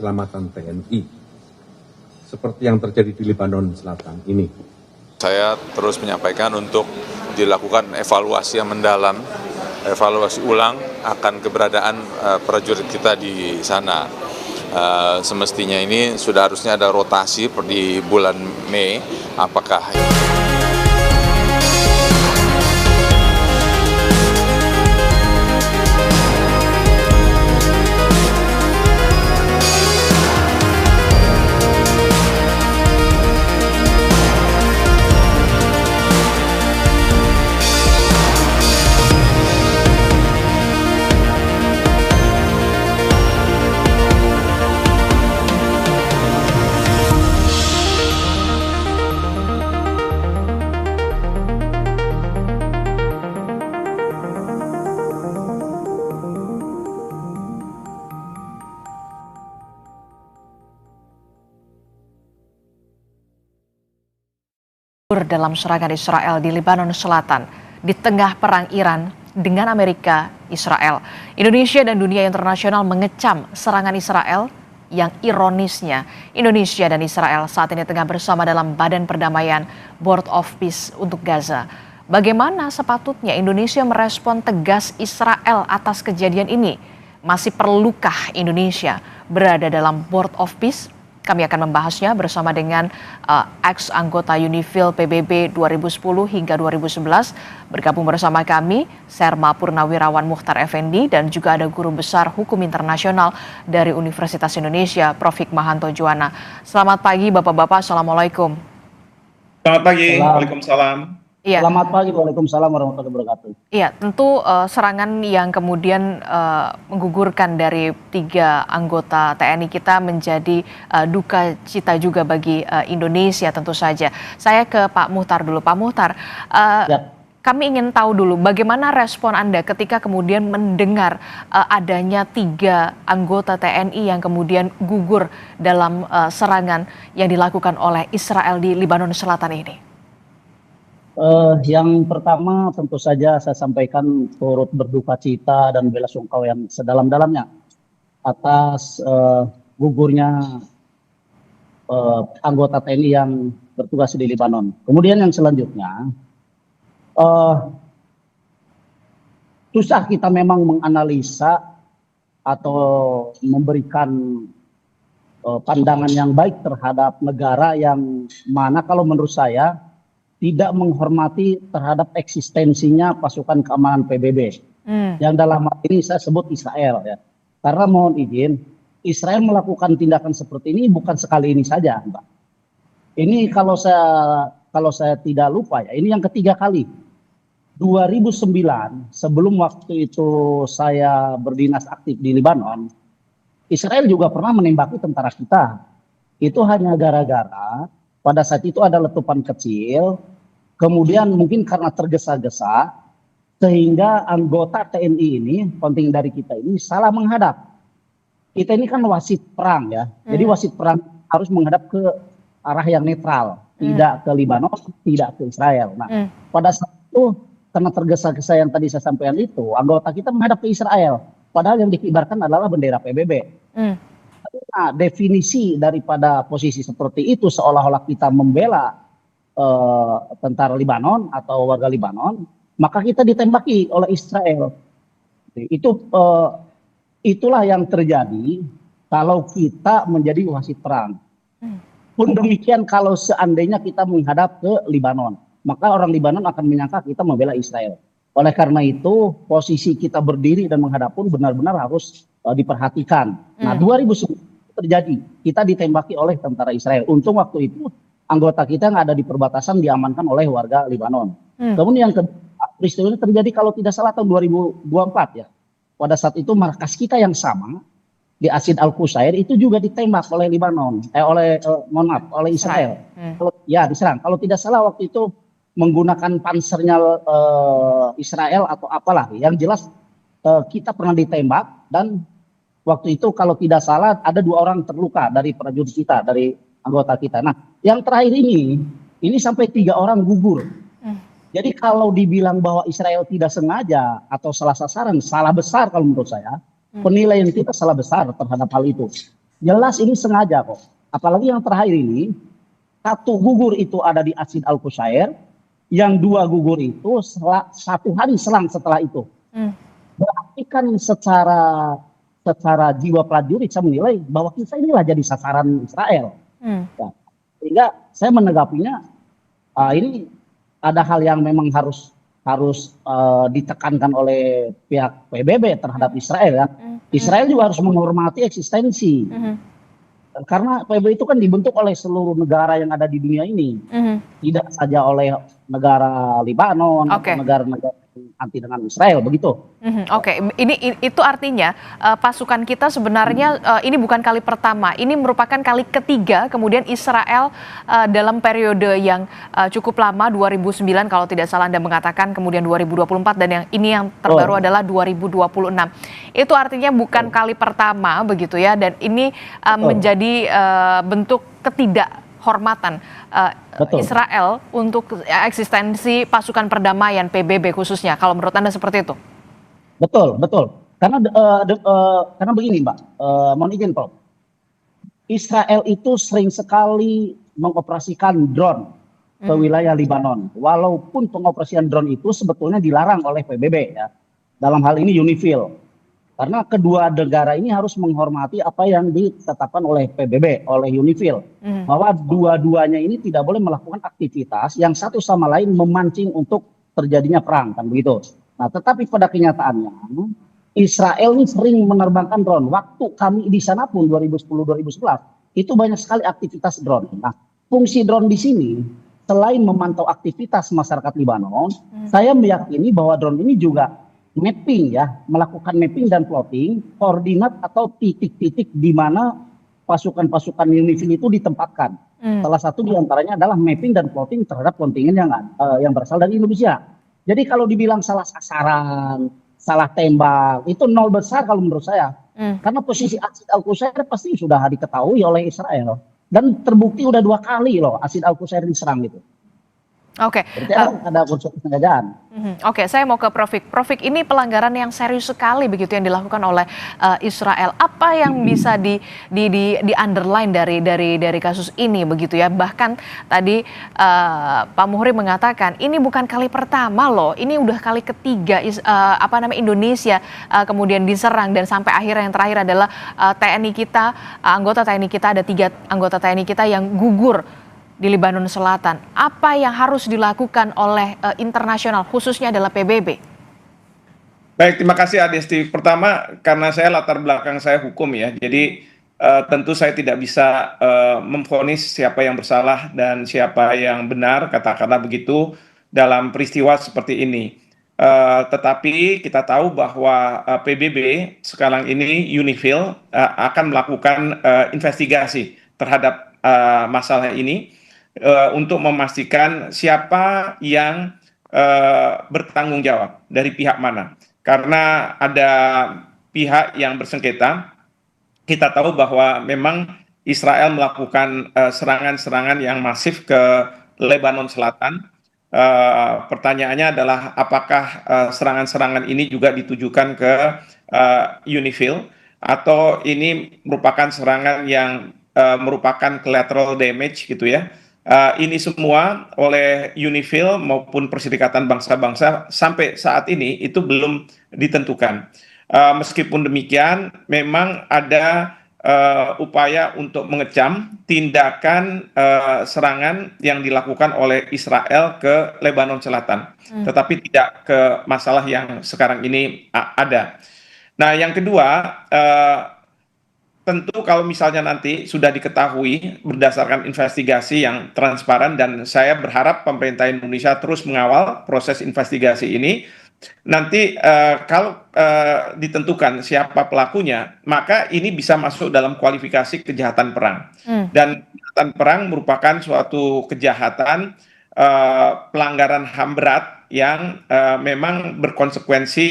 keselamatan TNI, seperti yang terjadi di Lebanon Selatan ini. Saya terus menyampaikan untuk dilakukan evaluasi yang mendalam, evaluasi ulang akan keberadaan prajurit kita di sana. Semestinya ini sudah harusnya ada rotasi di bulan Mei, apakah dalam serangan Israel di Lebanon Selatan di tengah perang Iran dengan Amerika Israel. Indonesia dan dunia internasional mengecam serangan Israel yang ironisnya Indonesia dan Israel saat ini tengah bersama dalam Badan Perdamaian Board of Peace untuk Gaza. Bagaimana sepatutnya Indonesia merespon tegas Israel atas kejadian ini? Masih perlukah Indonesia berada dalam Board of Peace? Kami akan membahasnya bersama dengan ex-anggota Unifil PBB 2010 hingga 2011. Bergabung bersama kami, Serma Purnawirawan Mukhtar Effendi, dan juga ada Guru Besar Hukum Internasional dari Universitas Indonesia, Prof. Hikmahanto Juwana. Selamat pagi Bapak-Bapak, Assalamualaikum. Selamat pagi, Waalaikumsalam. Iya. Selamat pagi, Waalaikumsalam warahmatullahi wabarakatuh. Iya, tentu serangan yang kemudian menggugurkan dari 3 anggota TNI kita menjadi duka cita juga bagi Indonesia tentu saja. Saya ke Pak Muhtar dulu. Pak Muhtar, kami ingin tahu dulu bagaimana respon Anda ketika kemudian mendengar adanya 3 anggota TNI yang kemudian gugur dalam serangan yang dilakukan oleh Israel di Lebanon Selatan ini. Yang pertama tentu saja saya sampaikan turut berduka cita dan bela sungkawa yang sedalam-dalamnya atas gugurnya anggota TNI yang bertugas di Lebanon. Kemudian yang selanjutnya, susah kita memang menganalisa atau memberikan pandangan yang baik terhadap negara yang mana kalau menurut saya tidak menghormati terhadap eksistensinya pasukan keamanan PBB. Yang dalam hal ini saya sebut Israel ya. Karena mohon izin, Israel melakukan tindakan seperti ini bukan sekali ini saja, Mbak. Ini kalau saya tidak lupa ya, ini yang ketiga kali. 2009, sebelum waktu itu saya berdinas aktif di Lebanon, Israel juga pernah menembaki tentara kita. Itu hanya gara-gara pada saat itu ada letupan kecil, kemudian mungkin karena tergesa-gesa, sehingga anggota TNI ini, penting dari kita ini, salah menghadap. Kita ini kan wasit perang ya, jadi wasit perang harus menghadap ke arah yang netral, tidak ke Lebanon, tidak ke Israel. Nah, pada saat itu, karena tergesa-gesa yang tadi saya sampaikan itu, anggota kita menghadap ke Israel, padahal yang dikibarkan adalah bendera PBB. Nah, definisi daripada posisi seperti itu seolah-olah kita membela tentara Lebanon atau warga Lebanon, maka kita ditembaki oleh Israel. Itulah yang terjadi kalau kita menjadi wasit perang. Pun demikian kalau seandainya kita menghadap ke Lebanon, maka orang Lebanon akan menyangka kita membela Israel. Oleh karena itu, posisi kita berdiri dan menghadap pun benar-benar harus diperhatikan. Nah, 2010 terjadi, kita ditembaki oleh tentara Israel. Untung waktu itu anggota kita yang ada di perbatasan diamankan oleh warga Lebanon. Kemudian yang peristiwa ini terjadi kalau tidak salah tahun 2024 ya. Pada saat itu markas kita yang sama di Asid Al-Qusair itu juga ditembak oleh Lebanon, oleh Israel. Diserang. Kalau tidak salah waktu itu menggunakan pansernya Israel atau apalah. Yang jelas kita pernah ditembak dan waktu itu kalau tidak salah ada 2 orang terluka dari prajurit kita, dari anggota kita. Nah, yang terakhir ini sampai 3 orang gugur. Jadi kalau dibilang bahwa Israel tidak sengaja atau salah sasaran, salah besar kalau menurut saya. Penilaian kita salah besar terhadap hal itu. Jelas ini sengaja kok. Apalagi yang terakhir ini, satu gugur itu ada di Asid Al-Qusair, yang dua gugur itu satu hari selang setelah itu. Berarti kan secara jiwa prajurit saya menilai bahwa kita inilah jadi sasaran Israel. Ya. Sehingga saya menanggapinya ini ada hal yang memang harus ditekankan oleh pihak PBB terhadap Israel ya. Israel juga harus menghormati eksistensi. Karena PBB itu kan dibentuk oleh seluruh negara yang ada di dunia ini. Tidak saja oleh negara Lebanon atau negara-negara anti dengan Israel, begitu. Oke, itu artinya pasukan kita sebenarnya ini bukan kali pertama, ini merupakan kali ketiga kemudian Israel dalam periode yang cukup lama 2009 kalau tidak salah Anda mengatakan, kemudian 2024 dan yang terbaru adalah 2026. Itu artinya bukan kali pertama begitu ya, dan ini menjadi bentuk ketidakhormatan Israel untuk eksistensi pasukan perdamaian PBB khususnya. Kalau menurut Anda seperti itu? Betul. Karena begini, Mbak, mohon izin, Prof. Israel itu sering sekali mengoperasikan drone ke wilayah Lebanon. Walaupun pengoperasian drone itu sebetulnya dilarang oleh PBB ya. Dalam hal ini UNIFIL. Karena kedua negara ini harus menghormati apa yang ditetapkan oleh PBB, oleh UNIFIL. Bahwa dua-duanya ini tidak boleh melakukan aktivitas yang satu sama lain memancing untuk terjadinya perang, kan begitu. Nah, tetapi pada kenyataannya, Israel ini sering menerbangkan drone. Waktu kami di sana pun 2010-2011, itu banyak sekali aktivitas drone. Nah, fungsi drone di sini, selain memantau aktivitas masyarakat Lebanon, saya meyakini bahwa drone ini juga mapping ya, melakukan mapping dan plotting koordinat atau titik-titik di mana pasukan-pasukan UNIFIL itu ditempatkan. Salah satu diantaranya adalah mapping dan plotting terhadap kontingen yang berasal dari Indonesia. Jadi kalau dibilang salah sasaran, salah tembak, itu nol besar kalau menurut saya. Karena posisi Asid Al-Qusair pasti sudah diketahui oleh Israel. Dan terbukti udah 2 kali loh Asid Al-Qusair diserang gitu. Oke. Berarti ada unsur kesengajaan. Oke, saya mau ke Prof. Prof, ini pelanggaran yang serius sekali begitu yang dilakukan oleh Israel. Apa yang bisa di underline dari kasus ini begitu ya? Bahkan tadi Pak Muhri mengatakan ini bukan kali pertama loh, ini udah kali ketiga Indonesia kemudian diserang, dan sampai akhirnya yang terakhir adalah TNI kita, anggota TNI kita, ada 3 anggota TNI kita yang gugur di Lebanon Selatan. Apa yang harus dilakukan oleh internasional, khususnya adalah PBB? Baik, terima kasih Adesti. Pertama, karena saya latar belakang saya hukum ya, jadi tentu saya tidak bisa memvonis siapa yang bersalah dan siapa yang benar, katakanlah begitu, dalam peristiwa seperti ini. Tetapi kita tahu bahwa PBB sekarang ini UNIFIL akan melakukan investigasi terhadap masalah ini, untuk memastikan siapa yang bertanggung jawab dari pihak mana. Karena ada pihak yang bersengketa, kita tahu bahwa memang Israel melakukan serangan-serangan yang masif ke Lebanon Selatan. Pertanyaannya adalah apakah serangan-serangan ini juga ditujukan ke UNIFIL, atau ini merupakan serangan yang merupakan collateral damage gitu ya. Ini semua oleh UNIFIL maupun Perserikatan Bangsa-Bangsa sampai saat ini itu belum ditentukan. Meskipun demikian, memang ada upaya untuk mengecam tindakan serangan yang dilakukan oleh Israel ke Lebanon Selatan, tetapi tidak ke masalah yang sekarang ini ada. Nah, yang kedua, tentu kalau misalnya nanti sudah diketahui berdasarkan investigasi yang transparan, dan saya berharap pemerintah Indonesia terus mengawal proses investigasi ini, nanti kalau ditentukan siapa pelakunya, maka ini bisa masuk dalam kualifikasi kejahatan perang. Dan kejahatan perang merupakan suatu kejahatan pelanggaran HAM berat yang memang berkonsekuensi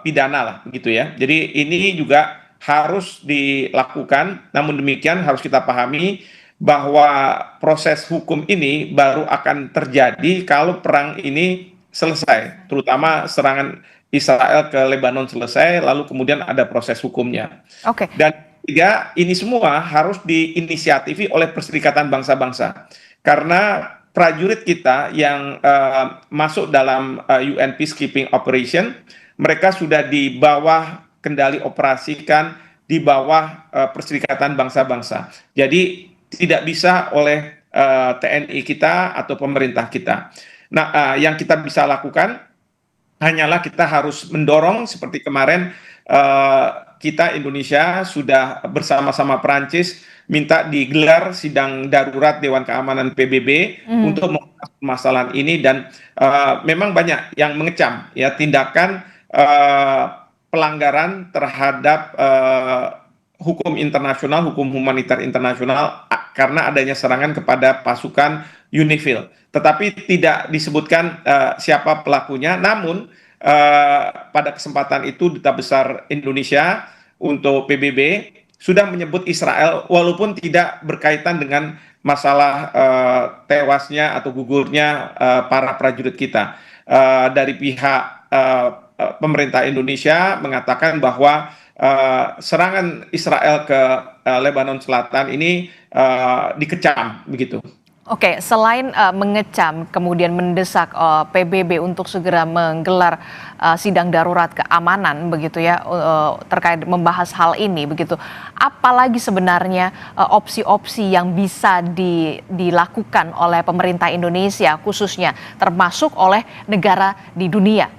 pidana lah gitu ya. Jadi ini juga harus dilakukan, namun demikian harus kita pahami bahwa proses hukum ini baru akan terjadi kalau perang ini selesai, terutama serangan Israel ke Lebanon selesai, lalu kemudian ada proses hukumnya. Oke. Dan ketiga, ini semua harus diinisiatifi oleh Perserikatan Bangsa-Bangsa. Karena prajurit kita yang masuk dalam UN Peacekeeping Operation, mereka sudah di bawah kendali operasikan di bawah Perserikatan Bangsa-Bangsa. Jadi tidak bisa oleh TNI kita atau pemerintah kita. Nah, yang kita bisa lakukan hanyalah kita harus mendorong seperti kemarin kita Indonesia sudah bersama-sama Perancis minta digelar sidang darurat Dewan Keamanan PBB untuk membahas permasalahan ini, dan memang banyak yang mengecam ya tindakan pelanggaran terhadap hukum internasional, hukum humanitar internasional karena adanya serangan kepada pasukan UNIFIL. Tetapi tidak disebutkan siapa pelakunya. Namun pada kesempatan itu Duta Besar Indonesia untuk PBB sudah menyebut Israel walaupun tidak berkaitan dengan masalah tewasnya atau gugurnya para prajurit kita. Dari pihak pemerintah Indonesia mengatakan bahwa serangan Israel ke Lebanon Selatan ini dikecam begitu. Oke, selain mengecam, kemudian mendesak PBB untuk segera menggelar sidang darurat keamanan, begitu ya, terkait membahas hal ini, begitu. Apalagi sebenarnya opsi-opsi yang bisa dilakukan oleh pemerintah Indonesia, khususnya termasuk oleh negara di dunia?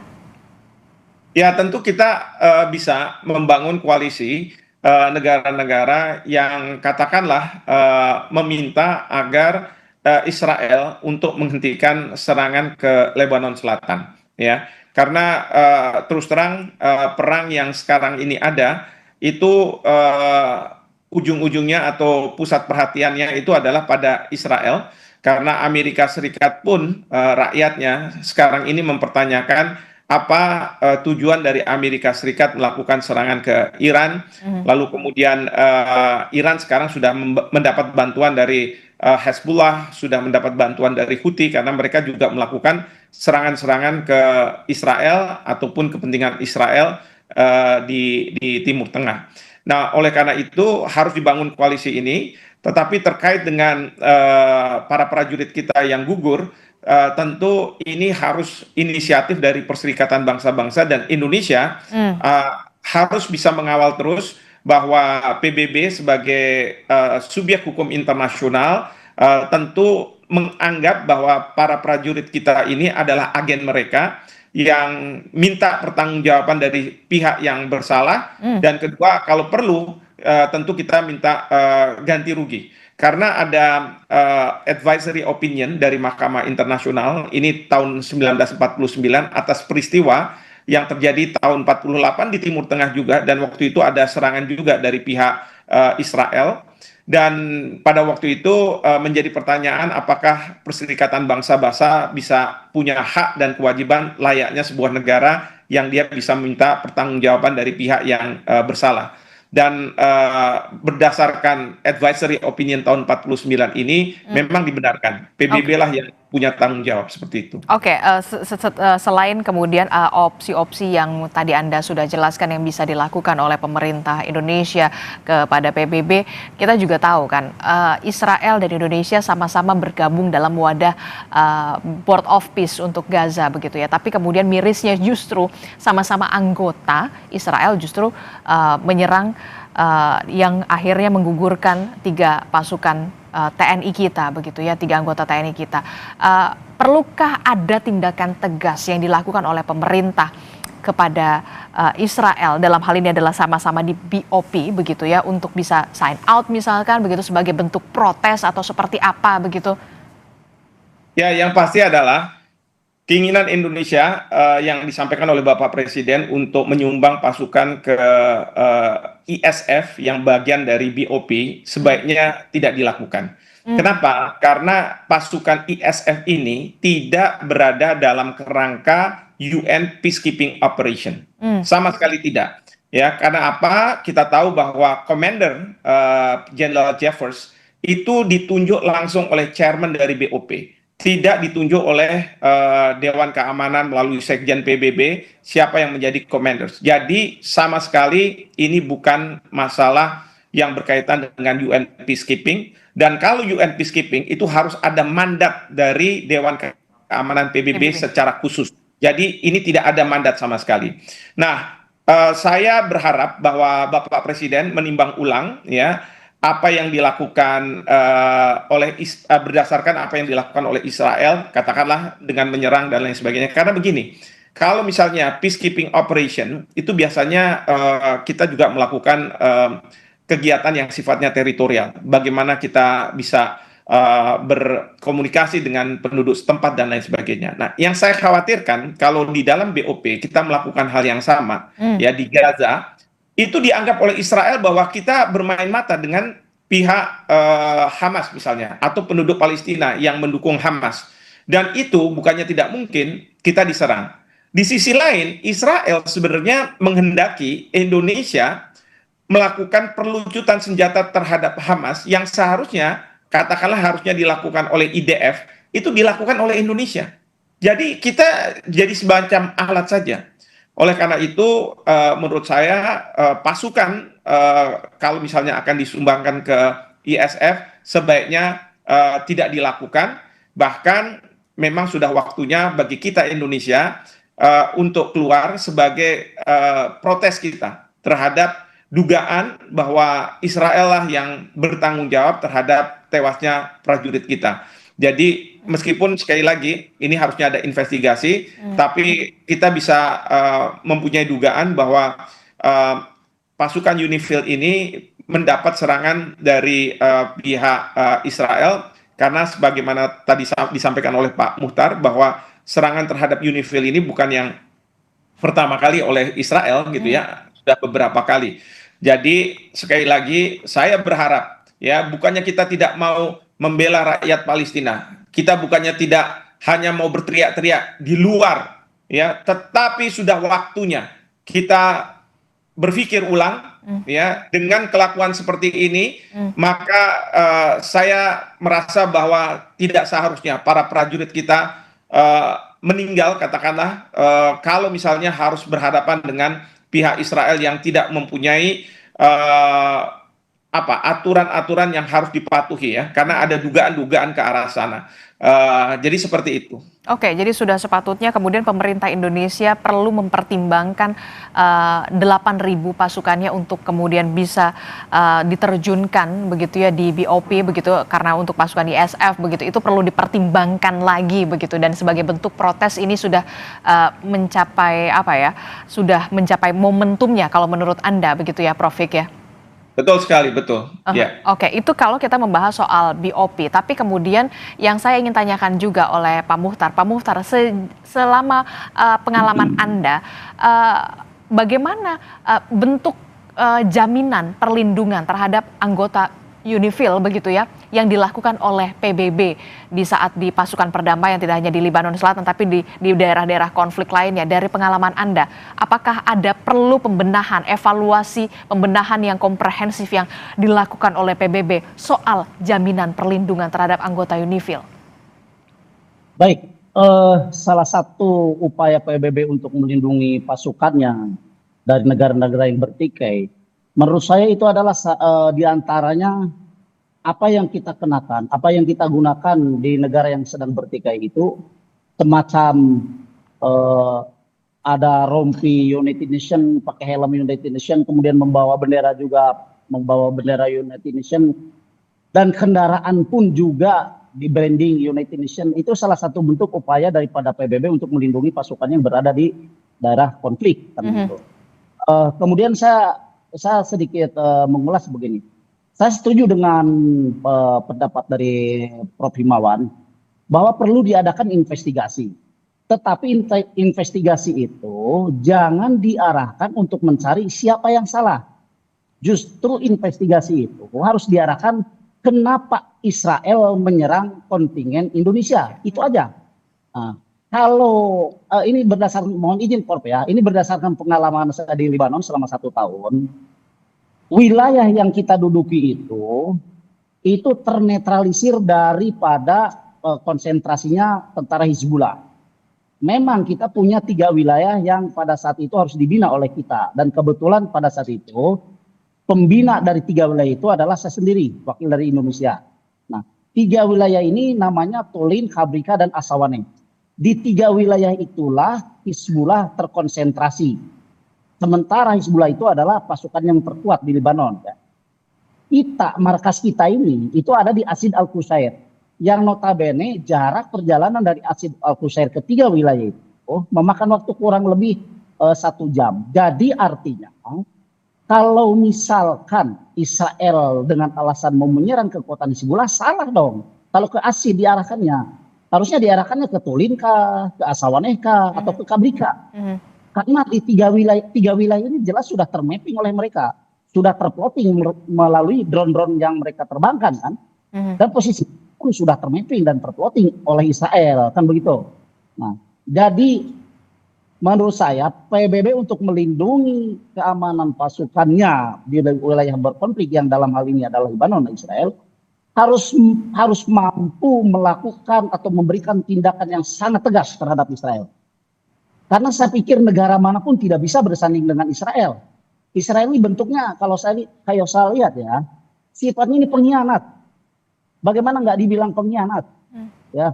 Ya, tentu kita bisa membangun koalisi negara-negara yang katakanlah meminta agar Israel untuk menghentikan serangan ke Lebanon Selatan, ya, karena terus terang perang yang sekarang ini ada itu ujung-ujungnya atau pusat perhatiannya itu adalah pada Israel, karena Amerika Serikat pun rakyatnya sekarang ini mempertanyakan apa tujuan dari Amerika Serikat melakukan serangan ke Iran, lalu kemudian Iran sekarang sudah mendapat bantuan dari Hezbollah, sudah mendapat bantuan dari Houthi karena mereka juga melakukan serangan-serangan ke Israel ataupun kepentingan Israel di Timur Tengah. Nah, oleh karena itu harus dibangun koalisi ini, tetapi terkait dengan para prajurit kita yang gugur, tentu ini harus inisiatif dari Perserikatan Bangsa-Bangsa, dan Indonesia harus bisa mengawal terus bahwa PBB sebagai subjek hukum internasional tentu menganggap bahwa para prajurit kita ini adalah agen mereka yang minta pertanggungjawaban dari pihak yang bersalah, dan kedua kalau perlu tentu kita minta ganti rugi. Karena ada advisory opinion dari Mahkamah Internasional ini tahun 1949 atas peristiwa yang terjadi tahun 48 di Timur Tengah juga, dan waktu itu ada serangan juga dari pihak Israel, dan pada waktu itu menjadi pertanyaan apakah Perserikatan Bangsa-Bangsa bisa punya hak dan kewajiban layaknya sebuah negara yang dia bisa minta pertanggungjawaban dari pihak yang bersalah. Dan berdasarkan advisory opinion tahun 49 ini memang dibenarkan PBB lah yang punya tanggung jawab seperti itu. Oke, selain kemudian opsi-opsi yang tadi Anda sudah jelaskan yang bisa dilakukan oleh pemerintah Indonesia kepada PBB, kita juga tahu kan Israel dan Indonesia sama-sama bergabung dalam wadah Board of Peace untuk Gaza begitu ya. Tapi kemudian mirisnya justru sama-sama anggota, Israel justru menyerang yang akhirnya menggugurkan 3 pasukan TNI kita begitu ya, 3 anggota TNI kita. Perlukah ada tindakan tegas yang dilakukan oleh pemerintah kepada Israel dalam hal ini adalah sama-sama di BOP begitu ya, untuk bisa sign out misalkan begitu sebagai bentuk protes atau seperti apa begitu? Ya, yang pasti adalah keinginan Indonesia yang disampaikan oleh Bapak Presiden untuk menyumbang pasukan ke ISF yang bagian dari BOP sebaiknya tidak dilakukan. Kenapa? Karena pasukan ISF ini tidak berada dalam kerangka UN Peacekeeping Operation. Sama sekali tidak. Ya, karena apa? Kita tahu bahwa Commander General Jeffers itu ditunjuk langsung oleh chairman dari BOP. Tidak ditunjuk oleh Dewan Keamanan melalui Sekjen PBB siapa yang menjadi commanders. Jadi sama sekali ini bukan masalah yang berkaitan dengan UN peacekeeping, dan kalau UN peacekeeping itu harus ada mandat dari Dewan Keamanan PBB secara khusus. Jadi ini tidak ada mandat sama sekali. Nah, saya berharap bahwa Bapak Presiden menimbang ulang ya apa yang dilakukan berdasarkan apa yang dilakukan oleh Israel, katakanlah dengan menyerang dan lain sebagainya. Karena begini, kalau misalnya peacekeeping operation itu biasanya kita juga melakukan kegiatan yang sifatnya teritorial. Bagaimana kita bisa berkomunikasi dengan penduduk setempat dan lain sebagainya. Nah, yang saya khawatirkan kalau di dalam BOP kita melakukan hal yang sama ya di Gaza, itu dianggap oleh Israel bahwa kita bermain mata dengan pihak Hamas misalnya atau penduduk Palestina yang mendukung Hamas. Dan itu bukannya tidak mungkin kita diserang. Di sisi lain, Israel sebenarnya menghendaki Indonesia melakukan perlucutan senjata terhadap Hamas yang seharusnya katakanlah harusnya dilakukan oleh IDF, itu dilakukan oleh Indonesia. Jadi kita jadi semacam alat saja. Oleh karena itu, menurut saya pasukan kalau misalnya akan disumbangkan ke ISF, sebaiknya tidak dilakukan. Bahkan memang sudah waktunya bagi kita Indonesia untuk keluar sebagai protes kita terhadap dugaan bahwa Israel lah yang bertanggung jawab terhadap tewasnya prajurit kita. Jadi meskipun sekali lagi ini harusnya ada investigasi, tapi kita bisa mempunyai dugaan bahwa pasukan UNIFIL ini mendapat serangan dari pihak Israel karena sebagaimana tadi disampaikan oleh Pak Muhtar bahwa serangan terhadap UNIFIL ini bukan yang pertama kali oleh Israel gitu ya, sudah beberapa kali. Jadi sekali lagi saya berharap ya bukannya kita tidak mau membela rakyat Palestina, kita bukannya tidak hanya mau berteriak-teriak di luar ya, tetapi sudah waktunya kita berpikir ulang ya dengan kelakuan seperti ini, maka saya merasa bahwa tidak seharusnya para prajurit kita meninggal katakanlah kalau misalnya harus berhadapan dengan pihak Israel yang tidak mempunyai aturan-aturan yang harus dipatuhi ya, karena ada dugaan-dugaan ke arah sana. Jadi seperti itu. Oke, jadi sudah sepatutnya kemudian pemerintah Indonesia perlu mempertimbangkan 8.000 pasukannya untuk kemudian bisa diterjunkan begitu ya di BOP begitu, karena untuk pasukan ISF begitu itu perlu dipertimbangkan lagi begitu, dan sebagai bentuk protes ini sudah mencapai sudah mencapai momentumnya kalau menurut Anda begitu ya Prof Fik ya? Betul sekali, betul. Yeah. Oke, itu kalau kita membahas soal BOP. Tapi kemudian yang saya ingin tanyakan juga oleh Pak Muhtar, selama pengalaman Anda, bagaimana bentuk jaminan perlindungan terhadap anggota UNIFIL begitu ya, yang dilakukan oleh PBB di saat di pasukan perdamaian tidak hanya di Libanon Selatan tapi di daerah-daerah konflik lainnya. Dari pengalaman Anda, apakah ada perlu pembenahan, evaluasi pembenahan yang komprehensif yang dilakukan oleh PBB soal jaminan perlindungan terhadap anggota UNIFIL? Baik, salah satu upaya PBB untuk melindungi pasukannya dari negara-negara yang bertikai, menurut saya itu adalah diantaranya apa yang kita kenakan, apa yang kita gunakan di negara yang sedang bertikai itu semacam ada rompi United Nation, pakai helm United Nation, kemudian membawa bendera United Nation, dan kendaraan pun juga di branding United Nation. Itu salah satu bentuk upaya daripada PBB untuk melindungi pasukan yang berada di daerah konflik. Kemudian saya sedikit mengulas begini. Saya setuju dengan pendapat dari Prof. Himawan bahwa perlu diadakan investigasi. Tetapi investigasi itu jangan diarahkan untuk mencari siapa yang salah. Justru investigasi itu harus diarahkan kenapa Israel menyerang kontingen Indonesia. Itu aja. Nah, kalau ini berdasarkan, mohon izin Prof ya, ini berdasarkan pengalaman saya di Libanon selama 1 tahun. Wilayah yang kita duduki itu ternetralisir daripada konsentrasinya tentara Hizbullah. Memang kita punya 3 wilayah yang pada saat itu harus dibina oleh kita, dan kebetulan pada saat itu pembina dari 3 wilayah itu adalah saya sendiri, wakil dari Indonesia. Nah, 3 wilayah ini namanya Tolin, Kabrika, dan Asawane. Di 3 wilayah itulah Hizbullah terkonsentrasi. Sementara Hizbullah itu adalah pasukan yang terkuat di Lebanon. Ya. Markas kita ini itu ada di Asid Al-Qusair. Yang notabene jarak perjalanan dari Asid Al-Qusair ke 3 wilayah itu memakan waktu kurang lebih 1 jam. Jadi artinya kalau misalkan Israel dengan alasan mau menyerang ke kota Hizbullah, salah dong. Kalau ke Asid diarahkannya, harusnya diarahkannya ke Tolinka, ke Asawaneka, atau ke Kabrika. Karena di 3 wilayah ini jelas sudah termapping oleh mereka, sudah terplotting melalui drone-drone yang mereka terbangkan kan, dan posisi pun sudah termapping dan terplotting oleh Israel, kan begitu. Nah, jadi menurut saya PBB untuk melindungi keamanan pasukannya di wilayah berkonflik yang dalam hal ini adalah Lebanon dan Israel harus mampu melakukan atau memberikan tindakan yang sangat tegas terhadap Israel. Karena saya pikir negara manapun tidak bisa bersanding dengan Israel. Israel ini bentuknya kalau saya lihat ya, sifatnya ini pengkhianat. Bagaimana nggak dibilang pengkhianat? Ya.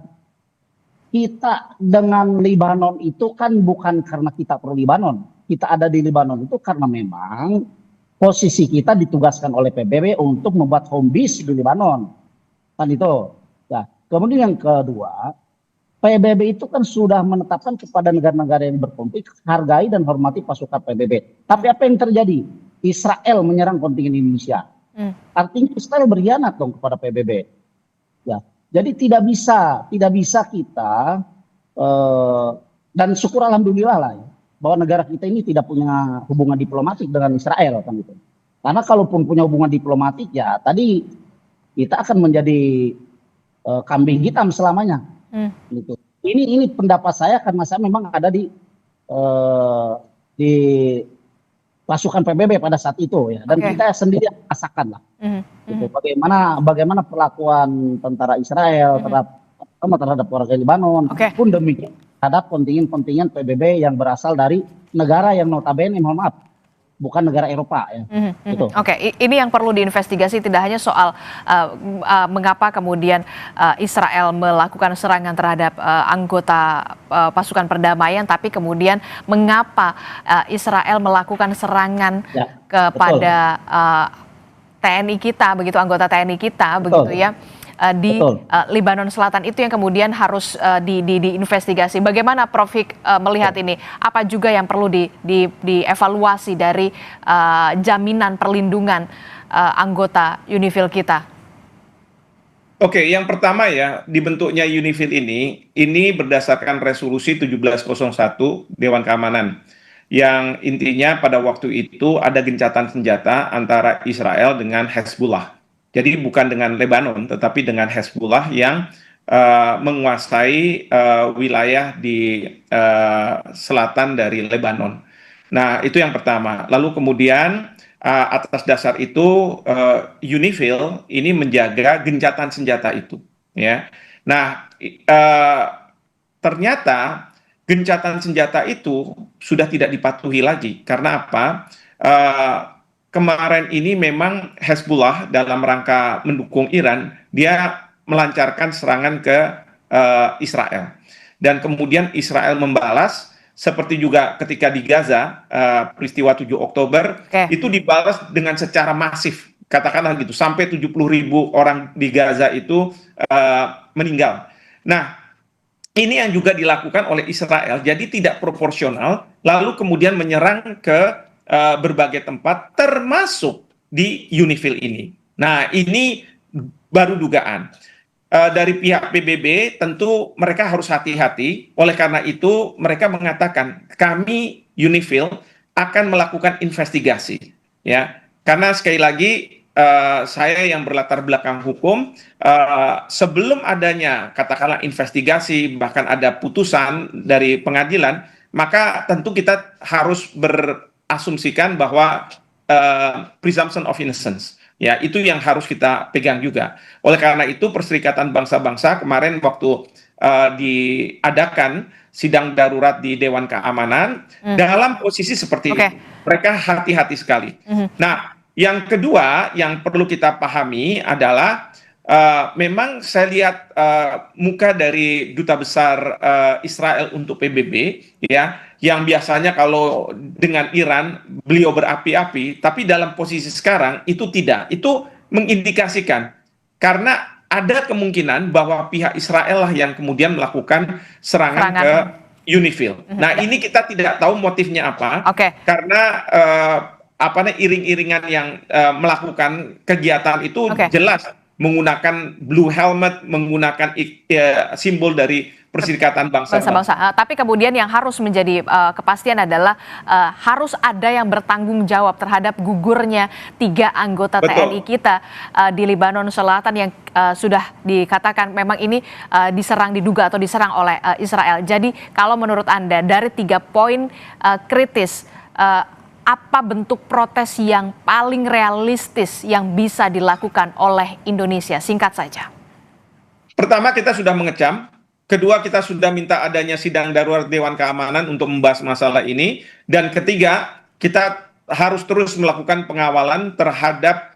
Kita dengan Lebanon itu kan bukan karena kita pro Lebanon. Kita ada di Lebanon itu karena memang posisi kita ditugaskan oleh PBB untuk membuat home base di Lebanon. Kan itu. Ya. Kemudian yang kedua, PBB itu kan sudah menetapkan kepada negara-negara yang berkonflik, hargai dan hormati pasukan PBB. Tapi apa yang terjadi? Israel menyerang kontingen Indonesia. Artinya Israel berkhianat dong kepada PBB. Ya. Jadi tidak bisa kita dan syukur alhamdulillah lah ya, bahwa negara kita ini tidak punya hubungan diplomatik dengan Israel kan itu. Karena kalaupun punya hubungan diplomatik ya tadi kita akan menjadi kambing hitam selamanya. Gitu. Ini pendapat saya karena saya memang ada di pasukan PBB pada saat itu ya, dan kita sendiri rasakan lah. Gitu. Bagaimana perlakuan tentara Israel terhadap warga Lebanon, pun demikian terhadap kontingen-kontingen PBB yang berasal dari negara yang notabene, mohon maaf, bukan negara Eropa ya. Gitu. Ini yang perlu diinvestigasi, tidak hanya soal mengapa kemudian Israel melakukan serangan terhadap anggota pasukan perdamaian, tapi kemudian mengapa Israel melakukan serangan kepada TNI kita, begitu, anggota TNI kita, begitu ya, di Lebanon Selatan. Itu yang kemudian harus diinvestigasi. Bagaimana Prof Hik melihat ini? Apa juga yang perlu dievaluasi dari jaminan perlindungan anggota UNIFIL kita? Oke, yang pertama ya, dibentuknya UNIFIL ini berdasarkan resolusi 1701 Dewan Keamanan. Yang intinya pada waktu itu ada gencatan senjata antara Israel dengan Hezbollah. Jadi bukan dengan Lebanon, tetapi dengan Hezbollah yang menguasai wilayah di selatan dari Lebanon. Nah, itu yang pertama. Lalu kemudian atas dasar itu UNIFIL ini menjaga gencatan senjata itu. Ya. Nah, ternyata gencatan senjata itu sudah tidak dipatuhi lagi. Karena apa? Kemarin ini memang Hezbollah dalam rangka mendukung Iran, dia melancarkan serangan ke Israel. Dan kemudian Israel membalas, seperti juga ketika di Gaza, peristiwa 7 Oktober, itu dibalas dengan secara masif. Katakanlah gitu, sampai 70.000 orang di Gaza itu meninggal. Nah, ini yang juga dilakukan oleh Israel, jadi tidak proporsional, lalu kemudian menyerang ke berbagai tempat, termasuk di UNIFIL ini. Nah, ini baru dugaan. Dari pihak PBB tentu mereka harus hati-hati, oleh karena itu mereka mengatakan, kami UNIFIL akan melakukan investigasi. Ya, karena sekali lagi, saya yang berlatar belakang hukum, sebelum adanya katakanlah investigasi, bahkan ada putusan dari pengadilan, maka tentu kita harus berasumsikan bahwa presumption of innocence, ya, itu yang harus kita pegang juga. Oleh karena itu Perserikatan Bangsa-Bangsa kemarin waktu diadakan sidang darurat di Dewan Keamanan dalam posisi seperti itu, mereka hati-hati sekali. Nah, Yang kedua yang perlu kita pahami adalah memang saya lihat muka dari Duta Besar Israel untuk PBB ya, yang biasanya kalau dengan Iran beliau berapi-api, tapi dalam posisi sekarang itu tidak. Itu mengindikasikan karena ada kemungkinan bahwa pihak Israel lah yang kemudian melakukan serangan ke UNIFIL. Nah, ini kita tidak tahu motifnya apa, karena iring-iringan yang melakukan kegiatan itu jelas menggunakan blue helmet, menggunakan simbol dari Perserikatan Bangsa-Bangsa. Tapi kemudian yang harus menjadi kepastian adalah harus ada yang bertanggung jawab terhadap gugurnya 3 anggota TNI kita di Lebanon Selatan yang sudah dikatakan memang ini diduga atau diserang oleh Israel. Jadi kalau menurut Anda dari 3 poin kritis, apa bentuk protes yang paling realistis yang bisa dilakukan oleh Indonesia? Singkat saja. Pertama, kita sudah mengecam. Kedua, kita sudah minta adanya sidang darurat Dewan Keamanan untuk membahas masalah ini. Dan ketiga, kita harus terus melakukan pengawalan terhadap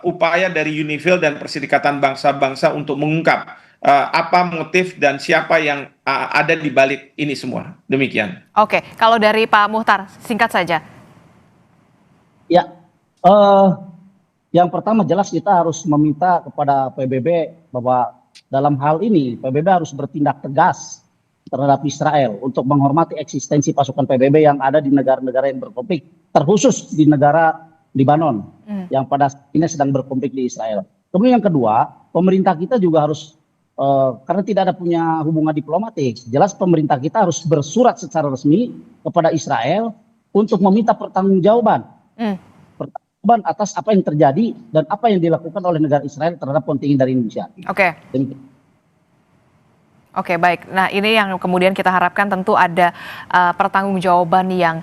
upaya dari UNIFIL dan Perserikatan Bangsa-Bangsa untuk mengungkap apa motif dan siapa yang ada di balik ini semua. Demikian. Oke, kalau dari Pak Muhtar, singkat saja. Ya, yang pertama jelas kita harus meminta kepada PBB bahwa dalam hal ini PBB harus bertindak tegas terhadap Israel untuk menghormati eksistensi pasukan PBB yang ada di negara-negara yang berkonflik, terkhusus di negara Lebanon yang pada saat ini sedang berkonflik di Israel. Kemudian yang kedua, pemerintah kita juga harus karena tidak ada punya hubungan diplomatik, jelas pemerintah kita harus bersurat secara resmi kepada Israel untuk meminta pertanggungjawaban atas apa yang terjadi dan apa yang dilakukan oleh negara Israel terhadap kontingen dari Indonesia. Oke, baik. Nah, ini yang kemudian kita harapkan tentu ada pertanggungjawaban yang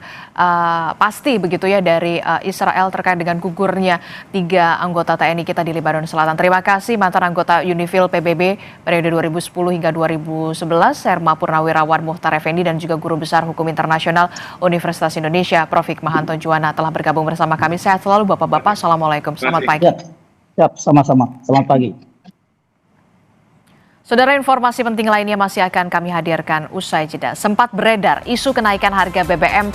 pasti begitu ya dari Israel terkait dengan gugurnya 3 anggota TNI kita di Lebanon Selatan. Terima kasih mantan anggota UNIFIL PBB periode 2010 hingga 2011, Herma Purnawirawan Muhtar Effendi, dan juga Guru Besar Hukum Internasional Universitas Indonesia, Prof. Hikmahanto Juwana telah bergabung bersama kami. Sehat selalu Bapak-Bapak. Assalamualaikum. Selamat pagi. Siap, sama-sama. Selamat pagi. Saudara, informasi penting lainnya masih akan kami hadirkan usai jeda. Sempat beredar isu kenaikan harga BBM